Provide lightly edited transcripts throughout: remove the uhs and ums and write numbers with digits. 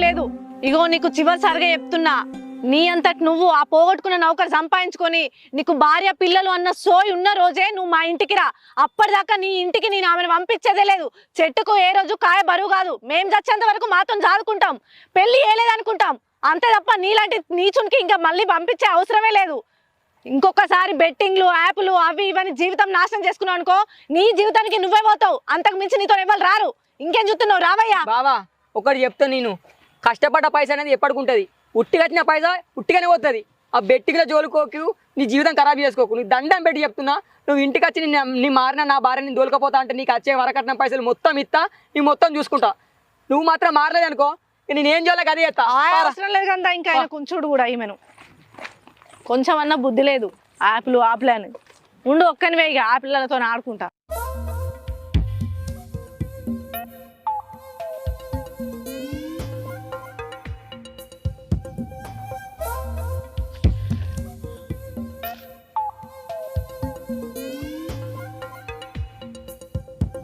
లేదు. ఇగో నీకు చివరిసారిగా చెప్తున్నా, నీ అంతటి నువ్వు ఆ పోగొట్టుకున్న నౌకరు సంపాదించుకొని నీకు భార్య పిల్లలు అన్న సోయి ఉన్న రోజే నువ్వు మా ఇంటికి రా. అప్పటిదాకా నీ ఇంటికి నేను ఆమెను పంపించేదే లేదు. చెట్టుకు ఏ రోజు కాయ బరువు కాదు. మేం చచ్చేంత వరకు మాతో చాదుకుంటాం, పెళ్లి ఏలేదనుకుంటాం అంతే తప్ప నీలాంటి నీచునికి ఇంకా మళ్ళీ పంపించే అవసరమే లేదు. ఇంకొకసారి బెట్టింగ్లు యాప్లు అవి ఇవని జీవితం నాశనం చేసుకున్నావు అనుకో, నీ జీవితానికి నువ్వే పోతావు. అంతకు మించి నీతో ఎవరు రారు. ఇంకేం చూస్తున్నావు? రావయ్యా. బావా ఒకటి చెప్తా, నేను కష్టపడ్డ పైసా అనేది ఎప్పటికుంటుంది. ఉట్టిగచ్చిన పైసా ఉట్టిగానే పోతుంది. ఆ బెట్టిగా జోలుకోకు, నీ జీవితం ఖరాబ్ చేసుకోకు. నీకు దండం పెట్టి చెప్తున్నా, నువ్వు ఇంటికి వచ్చి నీ మారిన నా భార్యని దోలుకపోతా అంటే నీకు వచ్చే వరకట్న పైసలు మొత్తం ఇస్తా, నీ మొత్తం చూసుకుంటా. నువ్వు మాత్రం మారలేదు అనుకో, నేను ఏం చేయాలి అదే చేస్తా. అవసరం లేదు కదా ఇంకా ఆయన కొంచుడు కూడా ఈమెను కొంచెం అన్నా బుద్ధి లేదు. యాప్లు ఆప్లే అని ఉండు, ఒక్కనివే ఇక ఆ పిల్లలతో ఆడుకుంటా.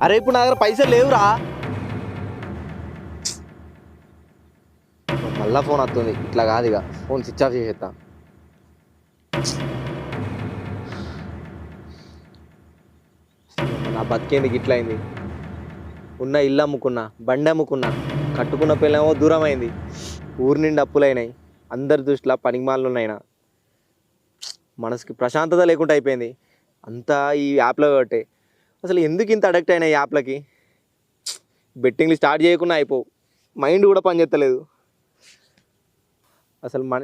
అరే ఇప్పుడు నా దగ్గర పైసలు లేవురా. మళ్ళా ఫోన్ వస్తుంది. ఇట్లా కాదు, ఇక ఫోన్ స్విచ్ ఆఫ్ చేసేస్తా. నా బతికేందుకు ఇట్లా అయింది. ఉన్న ఇల్లు అమ్ముకున్నా, బండి అమ్ముకున్నా, కట్టుకున్న పిల్లేమో దూరం అయింది. ఊరి నిండి అప్పులైనాయి. అందరి దృష్టిలో పనికిమాలను ఉన్నాయినా. మనసుకి ప్రశాంతత లేకుండా అయిపోయింది అంతా ఈ యాప్లో ఒకటే. అసలు ఎందుకు ఇంత అడిక్ట్ అయినా ఈ యాప్లకి? బెట్టింగ్లు స్టార్ట్ చేయకుండా అయిపోవు, మైండ్ కూడా పనిచేస్తలేదు అసలు.